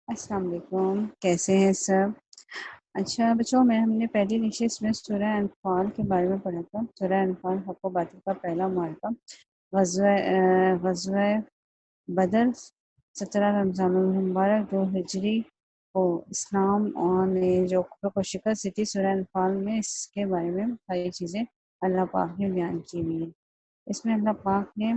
السلام علیکم، کیسے ہیں سب؟ اچھا بچوں، ہم نے پہلی نشست میں سورہ انفال کے بارے میں پڑھا تھا۔ سورہ انفال حق و باطل کا پہلا معرکہ، غزوہ بدر 17 رمضان المبارک 2 ہجری کو اسلام نے جو کفر کو شکست دی تھی۔ سورہ انفال میں اس کے بارے میں ساری چیزیں اللہ پاک نے بیان کی ہوئی ہیں۔ اس میں اللہ پاک نے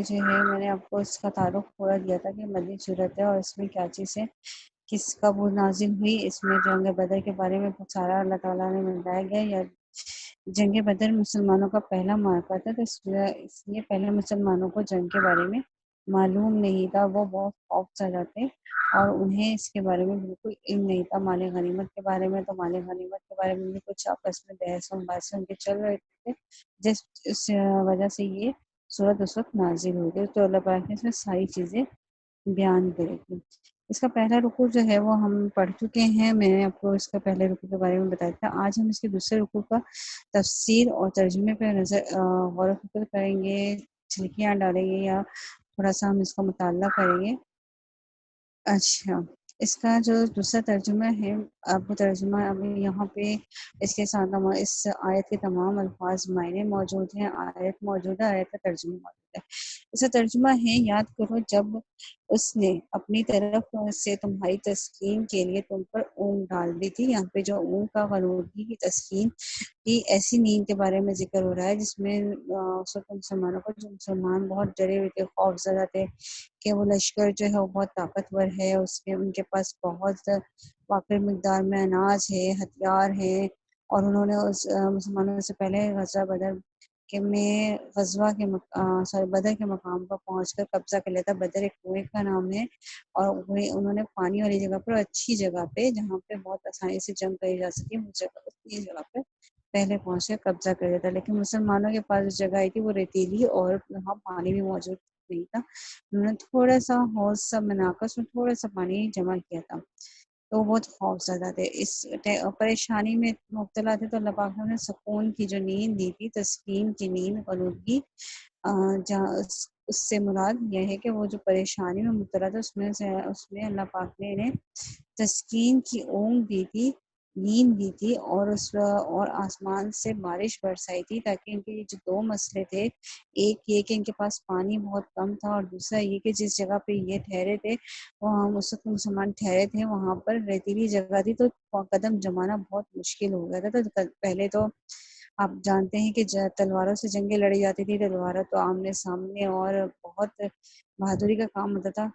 جو ہے، میں نے آپ کو اس کا تعارف پورا دیا تھا کہ مدنی صورت ہے اور اس میں کیا چیز ہے، کس کا وہ نازل ہوئی۔ اس میں جنگ بدر کے بارے میں بہت سارا اللہ تعالیٰ نے بتایا گیا۔ یا جنگ بدر مسلمانوں کا پہلا معرکہ تھا، تو اس لیے پہلے مسلمانوں کو جنگ کے بارے میں معلوم نہیں تھا، وہ بہت خوف زدہ تھے اور انہیں اس کے بارے میں بالکل علم نہیں تھا۔ مال غنیمت کے بارے میں، تو مال غنیمت کے بارے میں بھی کچھ آپس میں بحث و مباحثے ان کے چل رہے تھے، جس وجہ سے یہ صورت اس وقت نازل ہو گئی۔ تو اللہ پاک نے اس میں ساری چیزیں بیان کرے گی۔ اس کا پہلا رکوع جو ہے وہ ہم پڑھ چکے ہیں، میں نے آپ کو اس کا پہلے رکوع کے بارے میں بتایا تھا۔ آج ہم اس کے دوسرے رکوع کا تفسیر اور ترجمے پہ غور و فکر کریں گے، چھلکیاں ڈالیں گے یا تھوڑا سا ہم اس کا مطالعہ کریں گے۔ اچھا، اس کا جو دوسرا ترجمہ ہے، اب ترجمہ ابھی یہاں پہ اس کے ساتھ اس آیت کے تمام الفاظ معنی موجود ہیں، آیت موجود ہے، آیت کا ترجمہ موجود ہے۔ اس کا ترجمہ ہے: یاد کرو جب اس نے اپنی طرف سے تمہاری تسکین کے لیے تم پر اونگ ڈال دی تھی۔ یہاں پہ جو اونگ کا غنودگی کی تسکین کی ایسی نیند کے بارے میں ذکر ہو رہا ہے جس میں اس وقت مسلمانوں کو، جو مسلمان بہت ڈرے ہوئے تھے، خوف زدہ تھے کہ وہ لشکر جو ہے وہ بہت طاقتور ہے، ان کے پاس بہت وافر مقدار میں اناج ہے، ہتھیار ہے، اور انہوں نے اس مسلمانوں سے پہلے غزوہ بدر بدر کے مقام پر پہنچ کر قبضہ کر لیتا۔ بدر ایک کنویں کا نام ہے، اور انہوں نے پانی والی جگہ پر، اچھی جگہ پہ جہاں پہ بہت آسانی سے جنگ کری جا سکتی، اس جگہ پہ پہلے پہنچ کر قبضہ کر لیتا۔ لیکن مسلمانوں کے پاس جو جگہ آئی تھی وہ ریتیلی اور وہاں پانی بھی موجود نہیں تھا۔ انہوں نے تھوڑا سا حوض سا بنا کر اس میں تھوڑا سا پانی جمع کیا تھا، تو وہ بہت خوف زدہ تھے، اس پریشانی میں مبتلا تھے۔ تو اللہ پاک نے انہیں سکون کی جو نیند دی تھی، تسکین کی نیند، غنودگی، جہاں اس سے مراد یہ ہے کہ وہ جو پریشانی میں مبتلا تھا، اس میں اللہ پاک نے انہیں تسکین کی اونگ دی تھی، نیند دی تھی، اور آسمان سے بارش برسائی تھی، تاکہ ان کے یہ جو دو مسئلے تھے، ایک یہ کہ ان کے پاس پانی بہت کم تھا، اور دوسرا یہ کہ جس جگہ پہ یہ ٹھہرے تھے، وہ ہم اس وقت مسلمان ٹھہرے تھے، وہاں پر ریتیلی جگہ تھی، تو قدم جمانا بہت مشکل ہو گیا تھا۔ تو پہلے تو آپ جانتے ہیں کہ تلواروں سے جنگیں لڑی جاتی تھی، تلواروں تو آمنے سامنے، اور بہت بہادری کا کام ہوتا تھا،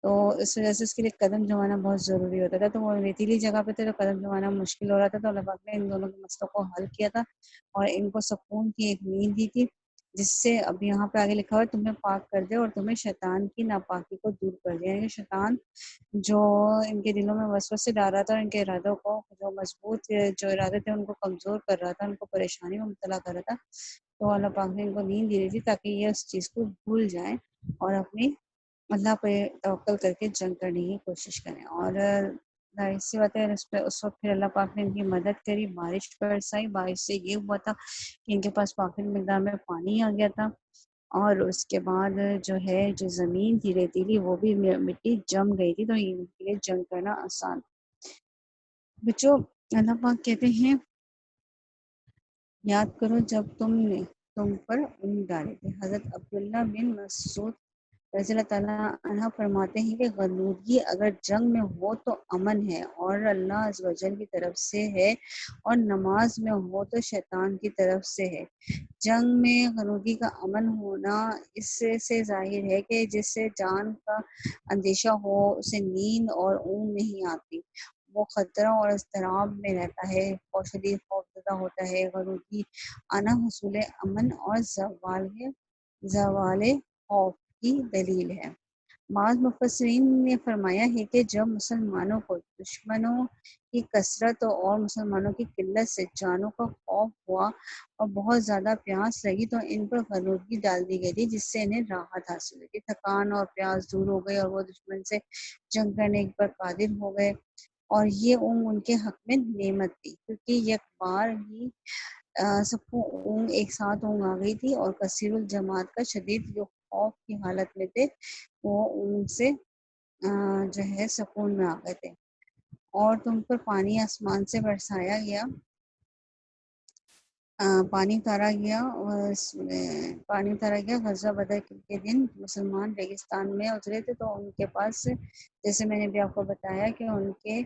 تو اس وجہ سے اس کے لیے قدم جمانا بہت ضروری ہوتا تھا۔ تو وہ ریتیلی جگہ پہ تھے تو قدم جمانا مشکل ہو رہا تھا، تو اللہ پاک نے ان دونوں کے مسئلوں کو حل کیا تھا اور ان کو سکون کی ایک نیند دی تھی، جس سے اب یہاں پہ آگے لکھا ہوا ہے: تمہیں پاک کر دے اور تمہیں شیطان کی ناپاکی کو دور کر دے۔ یعنی شیطان جو ان کے دلوں میں وسوسے ڈال رہا تھا اور ان کے ارادوں کو، جو مضبوط جو ارادے تھے، ان کو کمزور کر رہا تھا، ان کو پریشانی میں مبتلا کر رہا تھا، تو اللہ پاک نے ان کو نیند دی تھی تاکہ یہ اس چیز کو بھول جائیں اور اپنی اللہ پہ توکل کر کے جنگ کرنے کی کوشش کریں۔ اور ظاہر سی بات ہے، اس وقت پھر اللہ پاک نے ان کی مدد کری، بارش برسائی، بارش سے یہ ہوا تھا کہ ان کے پاس کافی مقدار میں پانی آ گیا تھا، اور اس کے بعد جو ہے، جو زمین تھی ریتیلی، وہ بھی مٹی جم گئی تھی، تو ان کے لیے جنگ کرنا آسان۔ بچوں، اللہ پاک کہتے ہیں: یاد کرو جب تم پر اونگ ڈالے تھے۔ حضرت عبداللہ بن مسعود رضی اللہ تعالیٰ عنہ فرماتے ہیں کہ غنودگی اگر جنگ میں ہو تو امن ہے، اور اللہ عز و جل کی طرف سے ہے، اور نماز میں ہو تو شیطان کی طرف سے ہے۔ جنگ میں غنودگی کا امن ہونا اس سے ظاہر ہے کہ جس سے جان کا اندیشہ ہو، اسے نیند اور اونگ نہیں آتی، وہ خطرہ اور اضطراب میں رہتا ہے اور شدید خوفزدہ ہوتا ہے۔ غنودگی آنا حصول امن اور زوال خوف کی دلیل ہے۔ بعض مفسرین نے فرمایا ہے کہ جب مسلمانوں کو دشمنوں کی کثرت اور مسلمانوں کی قلت سے جانوں کا خوف ہوا اور بہت زیادہ پیاس لگی، تو ان پر غنودگی ڈال دی گئی تھی، جس سے انہیں راحت حاصل ہوئی تھی، تھکان اور پیاس دور ہو گئی، اور وہ دشمن سے جنگ کرنے پر قادر ہو گئے۔ اور یہ ان کے حق میں نعمت تھی، کیونکہ یک بار ہی سب کو اونگ ایک ساتھ اونگ آ گئی تھی، اور کثیر الجماعت کا شدید جو خوف کی حالت میں تھے وہ اونگ سے جو ہے سکون میں آ گئے تھے۔ اور تم پر پانی آسمان سے برسایا گیا، پانی اتارا گیا، اور پانی اتارا گیا۔ غزوہ بدر کے دن مسلمان ریگستان میں اترے تھے، تو ان کے پاس، جیسے میں نے بھی آپ کو بتایا کہ ان کے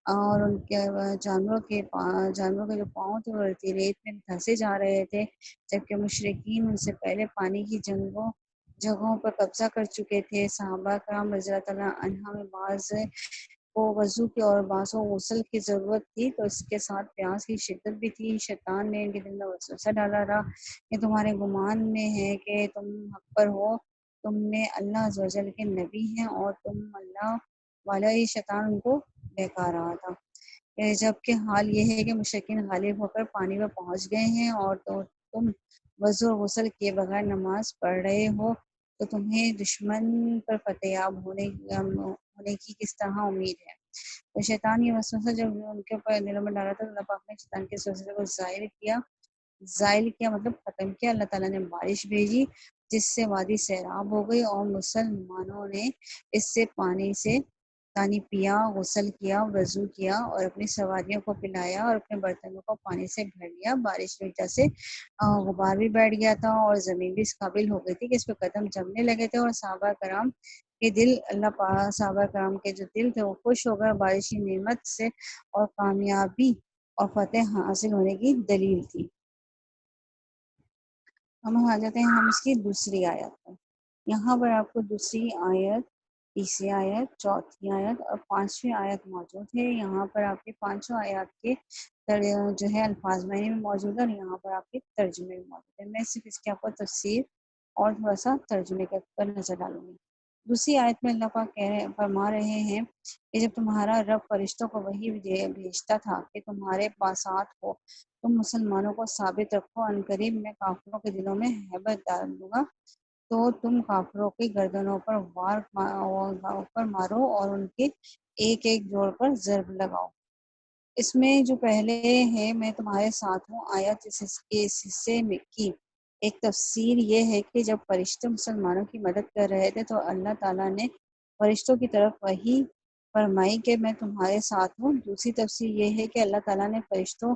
اور ان کے جانوروں کے جو پاؤں تھے وہ ریت میں دھنسے جا رہے تھے، جبکہ مشرکین ان سے پہلے پانی کی جگہوں پر قبضہ کر چکے تھے۔ صحابہ کرام رضی اللہ تعالیٰ عنہ میں بعض کو وضو کی اور بعض کو غسل کی ضرورت تھی، تو اس کے ساتھ پیاس کی شدت بھی تھی۔ شیطان نے ان کے دل میں وسوسہ ڈالا رہا کہ تمہارے گمان میں ہے کہ تم حق پر ہو، تم نے اللہ عز و جل کے نبی ہیں اور تم اللہ والا۔ یہ شیطان ان کو بہکا رہا تھا، جبکہ حال یہ ہے کہ مشرکین غالب ہو کر پانی پر پہنچ گئے ہیں، اور تو تم وضو اور غسل کیے بغیر نماز پڑھ رہے ہو، تو تمہیں دشمن پر فتح یاب ہونے کی کس طرح امید ہے؟ تو شیطان یہ وسوسہ جب ان کے اوپر دلوں میں ڈالا تھا، تو اللہ پاک نے شیطان کے وسوسے کو زائل کیا، مطلب ختم کیا۔ اللہ تعالیٰ نے بارش بھیجی جس سے وادی سیراب ہو گئی، اور مسلمانوں نے اس سے پانی پیا، غسل کیا، وضو کیا، اور اپنی سواریوں کو پلایا اور اپنے برتنوں کو پانی سے بھر لیا۔ بارش کی وجہ سے غبار بھی بیٹھ گیا تھا، اور زمین بھی اس قابل ہو گئی تھی کہ اس پہ قدم جمنے لگے تھے، اور صحابہ کرام کے دل، اللہ پاک صحابہ کرام کے جو دل تھے وہ خوش ہو گئے، بارش کی نعمت سے اور کامیابی اور فتح حاصل ہونے کی دلیل تھی۔ ہم آ جاتے ہیں ہم اس کی دوسری آیت پر۔ یہاں پر آپ کو دوسری آیت، تیسری آیت، چوتھی آیت اور پانچویں آیت موجود ہے۔ یہاں پر آپ کے پانچوں آیات کے جو ہے الفاظ میں موجود ہے، اور یہاں پر آپ کے ترجمے بھی موجود ہے۔ میں صرف اس کی آپ کو تفسیر اور تھوڑا سا ترجمے کے پر نظر ڈالوں گی۔ دوسری آیت میں اللہ پاک فرما رہے ہیں کہ جب تمہارا رب فرشتوں کو وحی بھیجتا تھا کہ تمہارے پاسات ہو، تم مسلمانوں کو ثابت رکھو، ان قریب میں کافروں کے دلوں میں ہیبت ڈال دوں گا، تو تم کافروں کی گردنوں پر پر مارو اور ان کے ایک ایک جوڑ پر ضرب لگاؤ۔ اس میں جو پہلے ہے میں تمہارے ساتھ ہوں آیت، اس حصے میں کی ایک تفسیر یہ ہے کہ جب فرشتے مسلمانوں کی مدد کر رہے تھے تو اللہ تعالیٰ نے فرشتوں کی طرف وحی فرمائی کہ میں تمہارے ساتھ ہوں۔ دوسری تفسیر یہ ہے کہ اللہ تعالیٰ نے فرشتوں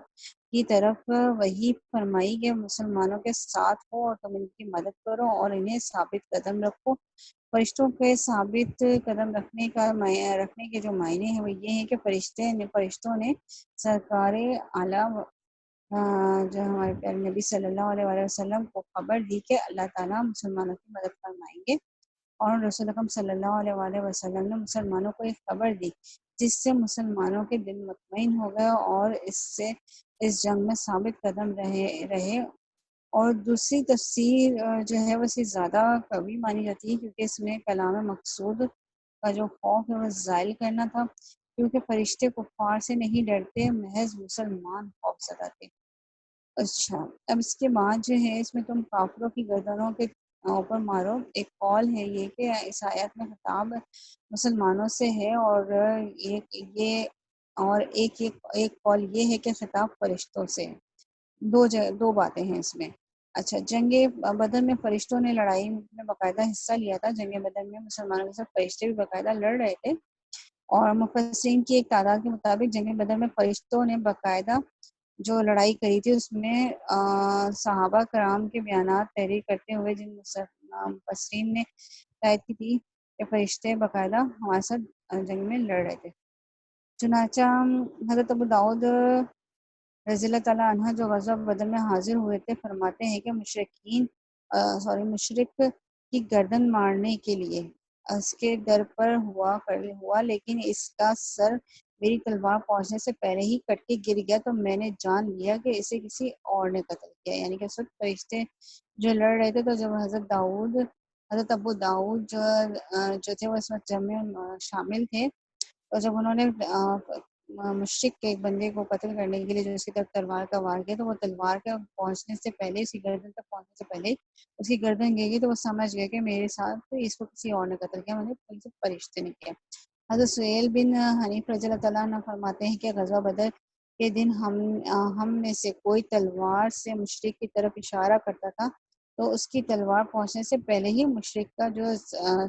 کی طرف وحی فرمائی کہ مسلمانوں کے ساتھ ہو اور تم ان کی مدد کرو اور انہیں ثابت قدم رکھو۔ فرشتوں کے ثابت قدم رکھنے کے جو معنی ہیں وہ یہ ہیں کہ فرشتوں نے سرکار اعلیٰ جو ہمارے پیارے نبی صلی اللہ علیہ وآلہ وسلم کو خبر دی کہ اللہ تعالیٰ مسلمانوں کی مدد فرمائیں گے، اور رسول اکرم صلی اللہ علیہ وآلہ وسلم نے مسلمانوں کو ایک خبر دی جس سے مسلمانوں کے دل مطمئن ہو گئے اور اس جنگ میں ثابت قدم رہے۔ اور دوسری تفسیر جو ہے وہ سے زیادہ قوی مانی جاتی ہے، کیونکہ اس میں کلام مقصود کا جو خوف ہے وہ زائل کرنا تھا، کیونکہ فرشتے کفار سے نہیں ڈرتے، محض مسلمان خوف زدہ تھے۔ اچھا، اب اس کے بعد جو ہے اس میں تم کافروں کی گردنوں کے اوپر مارو، ایک قول ہے یہ کہ اس آیت میں خطاب مسلمانوں سے ہے، اور ایک قول یہ ہے کہ خطاب فرشتوں سے ہے۔ دو باتیں ہیں اس میں۔ اچھا، جنگ بدر میں فرشتوں نے لڑائی میں باقاعدہ حصہ لیا تھا۔ جنگ بدر میں مسلمانوں کے ساتھ فرشتے بھی باقاعدہ لڑ رہے تھے، اور مفسرین کی ایک تعداد کے مطابق جنگ بدر میں فرشتوں نے باقاعدہ جو لڑائی کری تھی اس میں صحابہ کرام کے بیانات تحریر کرتے ہوئے جن مفسرین نے تائید کی تھی کہ فرشتے باقاعدہ ہمارے ساتھ جنگ میں لڑ رہے تھے۔ چنانچہ حضرت ابو داؤد رضی اللہ تعالیٰ عنہ جو غزوہ بدر میں حاضر ہوئے تھے فرماتے ہیں کہ مشرک کی گردن مارنے کے لیے اس کے در پر ہوا، لیکن اس کا سر میری تلوار پہنچنے سے پہلے ہی کٹ کے گر گیا، تو میں نے جان لیا کہ اسے کسی اور نے قتل کیا۔ یعنی کہ اس وقت فرشتے جو لڑ رہے تھے، تو جب حضرت ابو داؤد جو تھے وہ اس وقت جنگ میں شامل تھے، اور جب انہوں نے مشرک کے ایک بندے کو قتل کرنے کے لیے جو اس کی طرف تلوار کا وار کیا، تو وہ تلوار کے پہنچنے سے پہلے، اس کی گردن تک پہنچنے سے پہلے اس کی گردن گر گئی، تو وہ سمجھ گیا کہ میرے ساتھ اس کو کسی اور نے قتل کیا، مجھے فرشتے نے کیا۔ حضرت سہیل بن حنیف رضی اللہ تعالیٰ عنہ فرماتے ہیں کہ غزوہ بدر کے دن ہم میں سے کوئی تلوار سے مشرک کی طرف اشارہ کرتا تھا تو اس کی تلوار پہنچنے سے پہلے ہی مشرک کا جو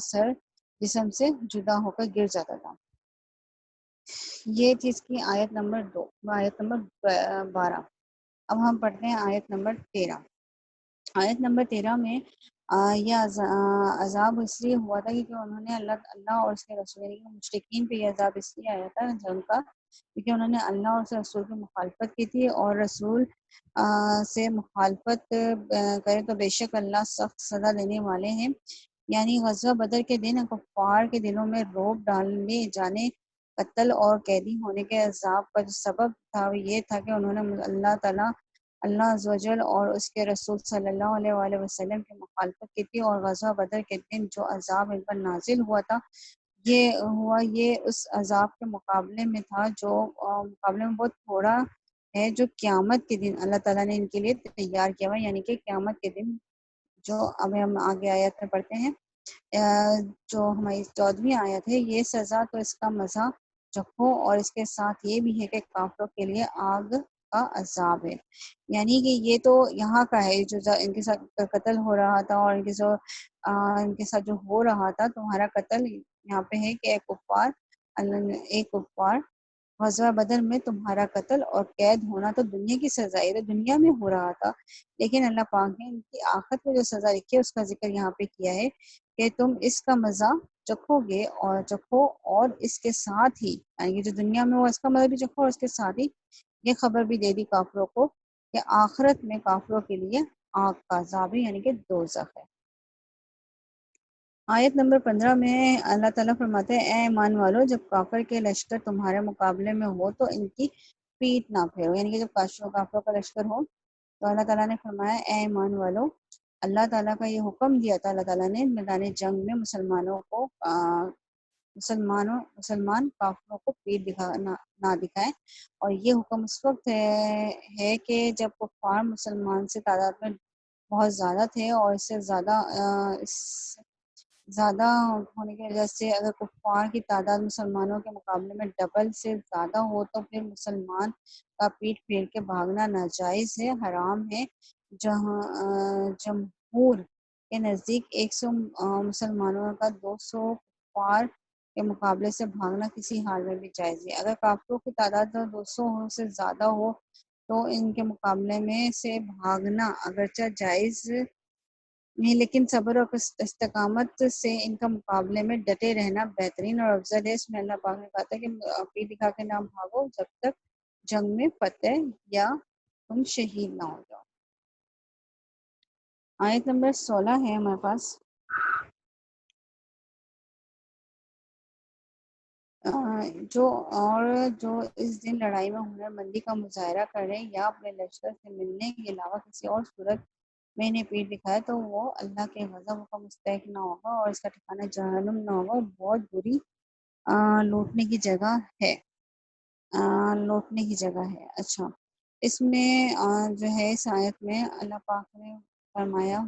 سر جسم سے جدا ہو کر گر جاتا تھا۔ یہ تھی اس کی آیت نمبر 2، آیت نمبر 12۔ اب ہم پڑھتے ہیں آیت نمبر 13۔ آیت نمبر 13 میں یہ عذاب اس لیے ہوا تھا کیونکہ انہوں نے اللہ اور اس کے رسول، یعنی مشرکین پہ یہ عذاب اس لیے آیا تھا جنگ کا، کیونکہ انہوں نے اللہ اور اس کے رسول کی مخالفت کی تھی، اور رسول سے مخالفت کرے تو بے شک اللہ سخت سزا دینے والے ہیں۔ یعنی غزوہ بدر کے دن کفار کے دلوں میں رعب ڈالنے جانے، قتل اور قیدی ہونے کے عذاب کا جو سبب تھا وہ یہ تھا کہ انہوں نے اللہ تعالیٰ، اللہ عز و جل اور اس کے رسول صلی اللہ علیہ وآلہ وسلم کی مخالفت کی تھی، اور غزوہ بدر کے دن جو عذاب ان پر نازل ہوا تھا یہ اس عذاب کے مقابلے میں تھا جو مقابلے میں بہت تھوڑا ہے، جو قیامت کے دن اللہ تعالیٰ نے ان کے لیے تیار کیا ہوا، یعنی کہ قیامت کے دن جو ابھی ہم آگے آیت میں پڑھتے ہیں، جو ہماری 14ویں آیت ہے، یہ سزا تو اس کا مزہ چکھو، اور اس کے ساتھ یہ بھی ہے کہ کافروں کے لیے آگ کا عذاب ہے۔ یعنی کہ یہ تو یہاں کا ہے جو ان کے ساتھ قتل ہو رہا تھا، اور ان کے ساتھ جو ہو رہا تھا تمہارا قتل، یہاں پہ ہے کہ ایک کفار غزوہ بدر میں تمہارا قتل اور قید ہونا تو دنیا کی سزا ہے، تو دنیا میں ہو رہا تھا، لیکن اللہ پاک نے ان کی آخرت میں جو سزا لکھی ہے اس کا ذکر یہاں پہ کیا ہے کہ تم اس کا مزہ چکھو گے اور اس کے ساتھ ہی، یعنی کہ جو دنیا میں ہوا اس کا مزہ بھی چکھو، اور اس کے ساتھ ہی یہ خبر بھی دے دی کافروں کو کہ آخرت میں کافروں کے لیے آگ کا عذاب ہے، یعنی کہ دوزخ ہے۔ آیت نمبر 15 میں اللہ تعالیٰ فرماتے ہیں، اے ایمان والو، جب کافر کے لشکر تمہارے مقابلے میں ہو تو ان کی پیٹ نہ پھیرو، یعنی کہ جب کافروں کا لشکر ہو تو اللہ تعالیٰ نے فرمایا اے ایمان والو، اللہ تعالیٰ کا یہ حکم دیا تھا اللہ تعالیٰ نے میدان جنگ میں مسلمان کافروں کو پیٹ نہ دکھائیں، اور یہ حکم اس وقت ہے کہ جب کفار مسلمان سے تعداد میں بہت زیادہ تھے، اور اس سے زیادہ ہونے کی وجہ سے اگر کفار کی تعداد مسلمانوں کے مقابلے میں ڈبل سے زیادہ ہو تو پھر مسلمان کا پیٹ پھیر کے بھاگنا ناجائز ہے، حرام ہے۔ جمہور کے نزدیک 100 مسلمانوں کا 200 کفار کے مقابلے سے بھاگنا کسی حال میں بھی جائز ہے۔ اگر کافروں کی تعداد 200 سے زیادہ ہو تو ان کے مقابلے میں سے بھاگنا اگرچہ جائز نہیں، لیکن صبر اور استقامت سے ان کا مقابلے میں ڈٹے رہنا بہترین اور افضل ہے۔ اس میں اللہ پاک نے کہا تھا کہ پیٹ دکھا کے نہ بھاگو جب تک جنگ میں فتح یا تم شہید نہ ہو جاؤ۔ آیت نمبر 16 ہے ہمارے پاس۔ جو اس دن لڑائی میں ہنر مندی کا مظاہرہ کرے یا اپنے لشکر سے ملنے کے علاوہ کسی اور صورت میں نے پیٹ دکھایا تو وہ اللہ کے غضب کا مستحق نہ ہوگا، اور اس کا ٹھکانہ جہنم نہ ہوگا، اور بہت بری لوٹنے کی جگہ ہے۔ اچھا، اس میں جو ہے اس آیت میں اللہ پاک نے فرمایا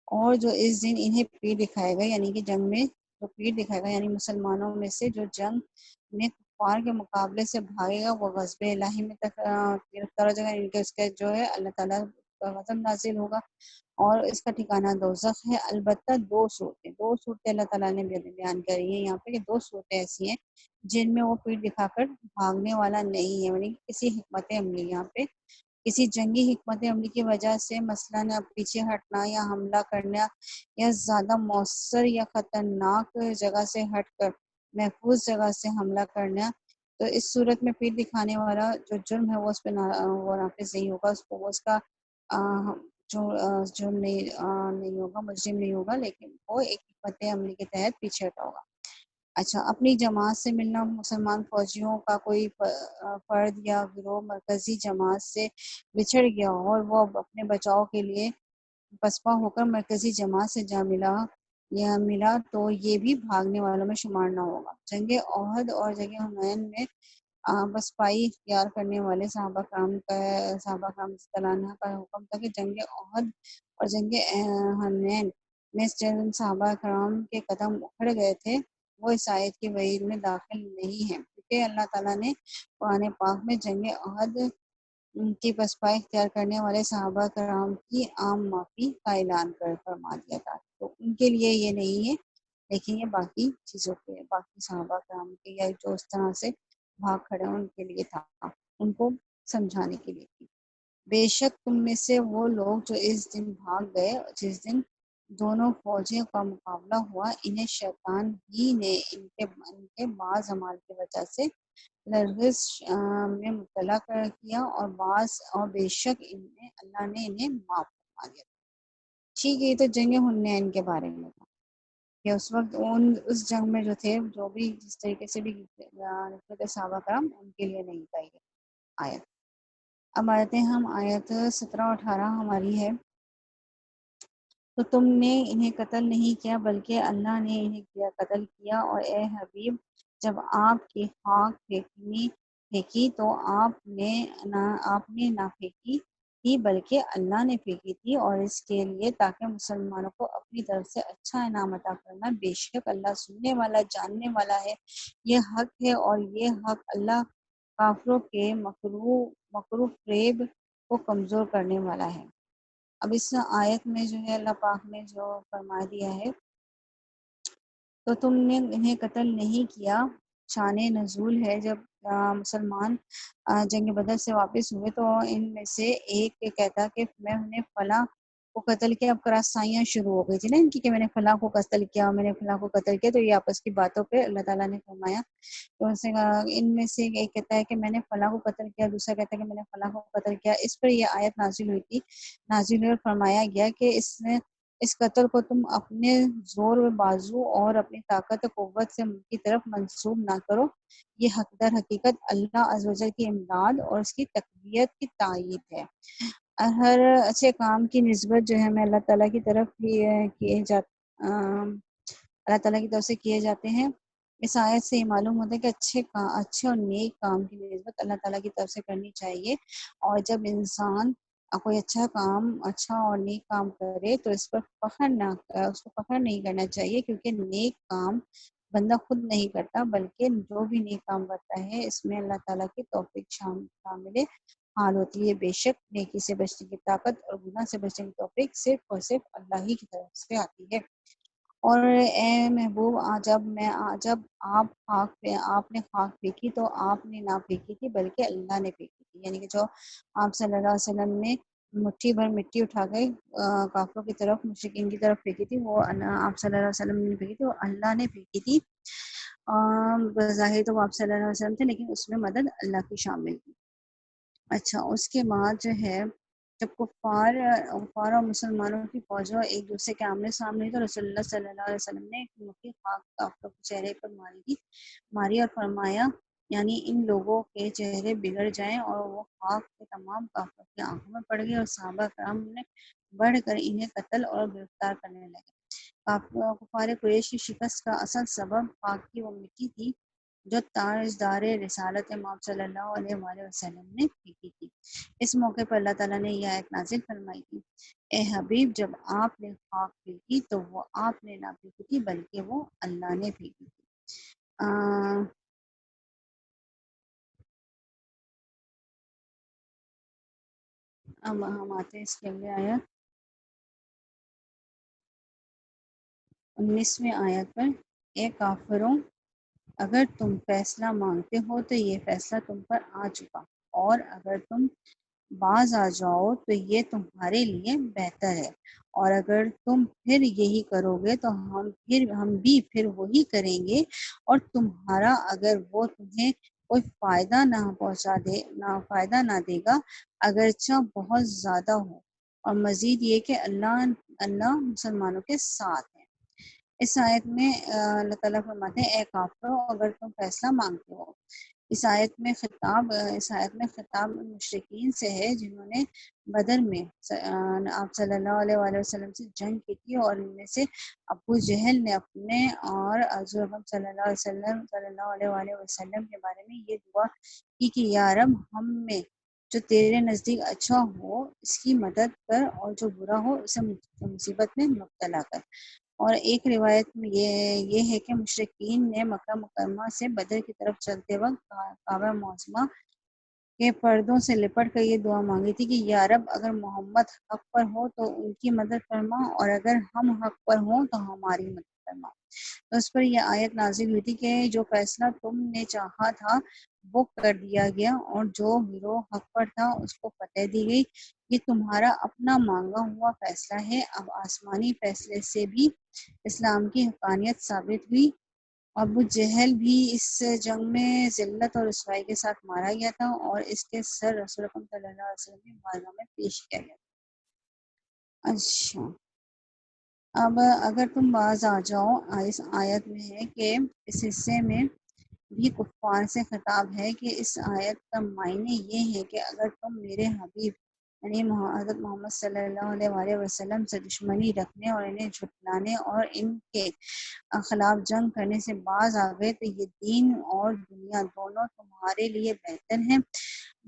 اور جو اس دن انہیں پیٹ دکھائے گا، یعنی کہ جنگ میں جو پیٹ دکھائے گا، یعنی مسلمانوں میں سے جو جنگ میں کفار کے مقابلے سے بھاگے گا وہ غضب الہی میں گرفتار ہو جائے گا، یعنی کہ اس کے جو ہے اللہ تعالیٰ کا غضب نازل ہوگا، اور اس کا ٹھکانہ دوزخ ہے۔ البتہ دو صورتیں اللہ تعالیٰ نے بیان کری ہیں یہاں پہ، کہ دو صورتیں ایسی ہیں جن میں وہ پیٹ دکھا کر بھاگنے والا نہیں ہے، یعنی کسی حکمت عملی، یہاں پہ کسی جنگی حکمت عملی کی وجہ سے مثلاً پیچھے ہٹنا یا حملہ کرنا، یا زیادہ مؤثر یا خطرناک جگہ سے ہٹ کر محفوظ جگہ سے حملہ کرنا، تو اس صورت میں پیٹ دکھانے والا جو جرم ہے وہ اس پہ وہ نافذ نہیں ہوگا، اس کو اس کا جو جرم نہیں ہوگا، مجرم نہیں ہوگا، لیکن وہ ایک حکمت عملی کے تحت پیچھے ہٹا ہوگا۔ اچھا، اپنی جماعت سے ملنا، مسلمان فوجیوں کا کوئی فرد یا گروہ مرکزی جماعت سے بچھڑ گیا اور وہ اپنے بچاؤ کے لیے پسپا ہو کر مرکزی جماعت سے جا ملا تو یہ بھی بھاگنے والوں میں شمار نہ ہوگا۔ جنگ احد اور جنگ حنین میں پسپائی اختیار کرنے والے صحابہ کرام رضی اللہ عنہ کا حکم تھا کہ جنگ احد اور جنگ حنین میں جن صحابہ کرام کے قدم اکھڑ گئے تھے وہ اس آیت کی وعید میں داخل نہیں ہیں، کہ اللہ تعالیٰ نے قرآن پاک میں جنگ عہد کی پسپائی اختیار کرنے والے صحابہ کرام کی عام معافی کا اعلان کر فرما دیا تھا، تو ان کے لیے یہ نہیں ہے، لیکن یہ باقی چیزوں کے، باقی صحابہ کرام کے یا جو اس طرح سے بھاگ کھڑے ہیں ان کے لیے تھا، ان کو سمجھانے کے لیے تھی۔ بے شک تم میں سے وہ لوگ جو اس دن بھاگ گئے، جس دن دونوں فوجوں کا مقابلہ ہوا، انہیں شیطان ہی نے ان کے بعض اعمال کی وجہ سے لرزش میں مبتلا کر کیا، اور بے شک اللہ نے انہیں معاف فرما دیا۔ ٹھیک ہے، یہ تو جنگ حنین کے بارے میں تھا کہ اس وقت اس جنگ میں جو تھے، جو بھی جس طریقے سے بھی نکلے تھے صحابہ کرام، ان کے لیے نہیں تھا یہ آیت۔ اب آیتیں ہم آیت 17 اور 18 ہماری ہے۔ تو تم نے انہیں قتل نہیں کیا بلکہ اللہ نے انہیں قتل کیا، اور اے حبیب جب آپ کی خاک پھینکی تو آپ نے نہ پھینکی تھی بلکہ اللہ نے پھینکی تھی، اور اس کے لیے تاکہ مسلمانوں کو اپنی طرف سے اچھا انعام عطا کرنا۔ بے شک اللہ سننے والا جاننے والا ہے، یہ حق ہے، اور یہ حق اللہ کافروں کے مکرو فریب کو کمزور کرنے والا ہے۔ اب اس آیت میں جو ہے اللہ پاک نے جو فرما دیا ہے، تو تم نے انہیں قتل نہیں کیا، شان نزول ہے۔ جب مسلمان جنگ بدر سے واپس ہوئے تو ان میں سے ایک کہتا کہ میں نے فلاں کو قتل کیا۔ اب کراسائیاں شروع ہو گئی تھی نا ان کی، کہ میں نے فلاں کو قتل کیا، میں نے فلاں کو قتل کیا، تو یہ آپس کی باتوں پہ اللہ تعالیٰ نے فرمایا، تو ان میں سے ایک کہتا ہے کہ میں نے فلاں کو قتل کیا، دوسرا کہتا ہے کہ میں نے فلاں کو قتل کیا۔ اس پر یہ آیت نازل ہوئی تھی، نازل ہوئی اور فرمایا گیا کہ اس قتل کو تم اپنے زور و بازو اور اپنی طاقت و قوت سے کی طرف منسوب نہ کرو، یہ در حقیقت اللہ عز و جل کی امداد اور اس کی تقویت کی تائید ہے۔ ہر اچھے کام کی نسبت جو ہے ہمیں اللہ تعالیٰ کی طرف اللہ تعالیٰ کی طرف سے کیے جاتے ہیں۔ اس آیت سے یہ معلوم ہوتا ہے کہ اچھے اور نیک کام کی نسبت اللہ تعالیٰ کی طرف سے کرنی چاہیے، اور جب انسان کوئی اچھا اور نیک کام کرے تو اس پر اس کو فخر نہیں کرنا چاہیے، کیونکہ نیک کام بندہ خود نہیں کرتا، بلکہ جو بھی نیک کام کرتا ہے اس میں اللہ تعالیٰ کی توفیق شامل حال ہوتی ہے۔ بے شک نیکی سے بچنے کی طاقت اور گناہ سے بچنے کی توفیق صرف اور صرف اللہ ہی کی طرف سے آتی ہے۔ اور اے محبوب جب آپ نے خاک پھینکی تو آپ نے نہ پھینکی تھی بلکہ اللہ نے پھینکی تھی، یعنی کہ جو آپ صلی اللہ علیہ وسلم نے مٹھی بھر مٹی اٹھا کے کافروں کی طرف، مشرکین کی طرف پھینکی تھی، وہ آپ صلی اللہ علیہ وسلم نے پھینکی تھی، وہ اللہ نے پھینکی تھی۔ بظاہر تو وہ آپ صلی اللہ علیہ وسلم تھے، لیکن اس میں مدد اللہ کی شامل تھی۔ اچھا، اس کے بعد جو ہے جب کفار اور مسلمانوں کی فوجوں ایک دوسرے کے آمنے سامنے، تو رسول اللہ صلی اللہ علیہ وسلم نے ایک مٹھی خاک کافروں کے چہرے پر ماری اور فرمایا، یعنی ان لوگوں کے چہرے بگڑ جائیں، اور وہ خاک کے تمام کافروں کی آنکھوں میں پڑ گئے، اور صحابہ کرام نے بڑھ کر انہیں قتل اور گرفتار کرنے لگے۔ کفار قریش کی شکست کا اصل سبب خاک کی وہ مٹی تھی جو تاجدار رسالت امام صلی اللہ علیہ وآلہ وسلم نے پھینکی تھی۔ اس موقع پر اللہ تعالیٰ نے یہ آیت نازل فرمائی تھی، اے حبیب جب آپ نے خاک پھینکی تو وہ آپ نے نہ پھینکی تھی بلکہ وہ اللہ نے پھینکی تھی۔ اب ہم آتے ہیں اس کے اگلے آیت 19ویں آیت پر، اے کافروں اگر تم فیصلہ مانگتے ہو تو یہ فیصلہ تم پر آ چکا، اور اگر تم باز آ جاؤ تو یہ تمہارے لیے بہتر ہے، اور اگر تم پھر یہی کرو گے تو ہم بھی پھر وہی کریں گے، اور تمہارا اگر وہ تمہیں کوئی فائدہ نہ دے گا اگرچہ بہت زیادہ ہو، اور مزید یہ کہ اللہ مسلمانوں کے ساتھ ہے۔ اس آیت میں اللہ تعالیٰ فرماتے ہیں، اے کافروں اگر تم فیصلہ مانگتے ہو۔ اس آیت میں خطاب مشرکین سے ہے جنہوں نے بدر میں آپ صلی اللہ علیہ وآلہ وسلم سے جنگ کی تھی، اور ان میں سے ابو جہل نے اپنے اور حضور صلی اللہ علیہ وآلہ وسلم کے بارے میں یہ دعا کی کہ یا رب ہم میں جو تیرے نزدیک اچھا ہو اس کی مدد کر، اور جو برا ہو اسے مصیبت میں مبتلا کر۔ اور ایک روایت میں یہ ہے کہ مشرکین نے مکہ مکرمہ سے بدر کی طرف چلتے وقت کعبہ معظمہ کے پردوں سے لپٹ کر یہ دعا مانگی تھی کہ یا رب، اگر محمد حق پر ہو تو ان کی مدد فرما، اور اگر ہم حق پر ہوں تو ہماری مدد فرما۔ تو اس پر یہ آیت نازل ہوئی تھی کہ جو فیصلہ تم نے چاہا تھا وہ کر دیا گیا، اور جو گروہ حق پر تھا اس کو فتح دی گئی۔ یہ تمہارا اپنا مانگا ہوا فیصلہ ہے۔ اب آسمانی فیصلے سے بھی اسلام کی حقانیت ثابت ہوئی۔ ابو جہل بھی اس جنگ میں ذلت اور رسوائی کے ساتھ مارا گیا تھا، اور اس کے سر رسول اکرم صلی اللہ علیہ وسلم کی بارگاہ میں پیش کیا گیا تھا۔ اچھا، اب اگر تم باز آ جاؤ، اس آیت میں ہے کہ اس حصے میں بھی کفار سے خطاب ہے کہ اس آیت کا معنی یہ ہے کہ اگر تم میرے حبیب یعنی حضرت محمد صلی اللہ علیہ وآلہ وسلم سے دشمنی رکھنے اور انہیں جھٹلانے اور ان کے خلاف جنگ کرنے سے باز آ گئے تو یہ دین اور دنیا دونوں تمہارے لیے بہتر ہیں۔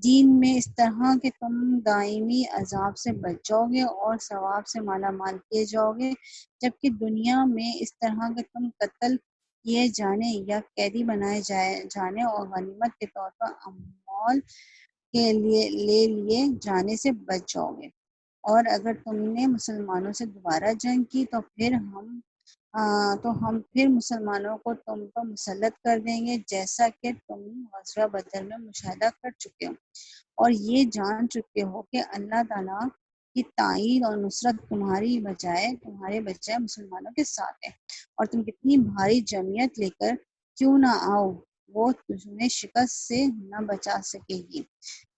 دین میں اس طرح کہ تم دائمی عذاب سے بچ جاؤ گے اور ثواب سے مالا مال کیے جاؤ گے، جبکہ دنیا میں اس طرح کہ تم قتل کیے جانے یا قیدی بنائے جانے اور غنیمت کے طور پر اموال کے لیے جانے سے بچ جاؤ گے۔ اور اگر تم نے مسلمانوں سے دوبارہ جنگ کی تو ہم پھر مسلمانوں کو تم پر مسلط کر دیں گے، جیسا کہ تم غزوہ بدر میں مشاہدہ کر چکے ہو، اور یہ جان چکے ہو کہ اللہ تعالیٰ کی تائید اور نصرت تمہارے بجائے مسلمانوں کے ساتھ ہے، اور تم کتنی بھاری جمعیت لے کر کیوں نہ آؤ، وہ تمہیں شکست سے نہ بچا سکے گی،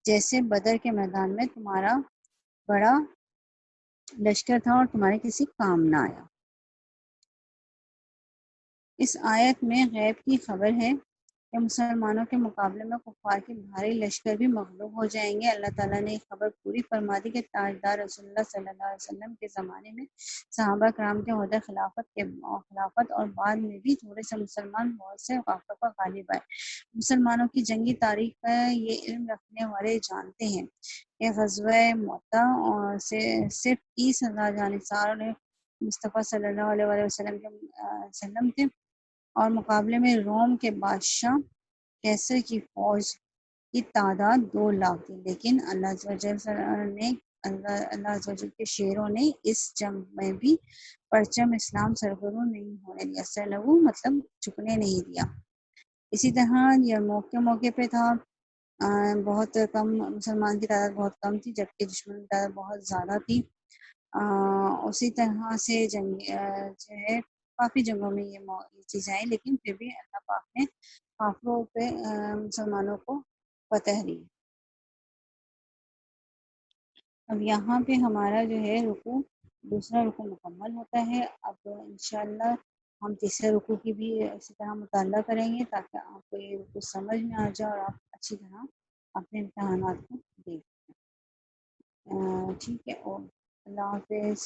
جیسے بدر کے میدان میں تمہارا بڑا لشکر تھا اور تمہارے کسی کام نہ آیا۔ اس آیت میں غیب کی خبر ہے کہ مسلمانوں کے مقابلے میں کفار کے بھاری لشکر بھی مغلوب ہو جائیں گے۔ اللہ تعالیٰ نے یہ خبر پوری فرما دی کہ تاجدار رسول اللہ صلی اللہ علیہ وسلم کے زمانے میں صحابہ کرام کے عہدہ خلافت اور بعد میں بھی تھوڑے سے مسلمان بہت سے کافروں پر غالب آئے۔ مسلمانوں کی جنگی تاریخ کا یہ علم رکھنے والے جانتے ہیں کہ غزوہ مؤتہ سے صرف 30,000 جانصار مصطفیٰ صلی اللہ علیہ وآلہ وسلم تھے، اور مقابلے میں روم کے بادشاہ کیسر کی فوج کی تعداد 2 لاکھ تھی، لیکن اللہ عز و جل کے شیروں نے اس جنگ میں بھی پرچم اسلام سرغنو نہیں ہونے دیا، سرنگو مطلب جھکنے نہیں دیا۔ اسی طرح یہ موقع پہ تھا، بہت کم مسلمان کی تعداد بہت کم تھی، جبکہ دشمن کی تعداد بہت زیادہ تھی۔ اسی طرح سے جنگ جو ہے کافی جنگوں میں یہ چیزیں آئی، لیکن پھر بھی اللہ پاک نے کافروں پہ مسلمانوں کو فتح دی۔ اب یہاں پہ ہمارا جو ہے دوسرا رکوع مکمل ہوتا ہے۔ اب انشاءاللہ ہم تیسرے رکوع کی بھی اسی طرح مطالعہ کریں گے تاکہ آپ کو یہ رکوع سمجھ میں آ جائے اور آپ اچھی طرح اپنے امتحانات کو دیں۔ ٹھیک ہے، اور اللہ حافظ۔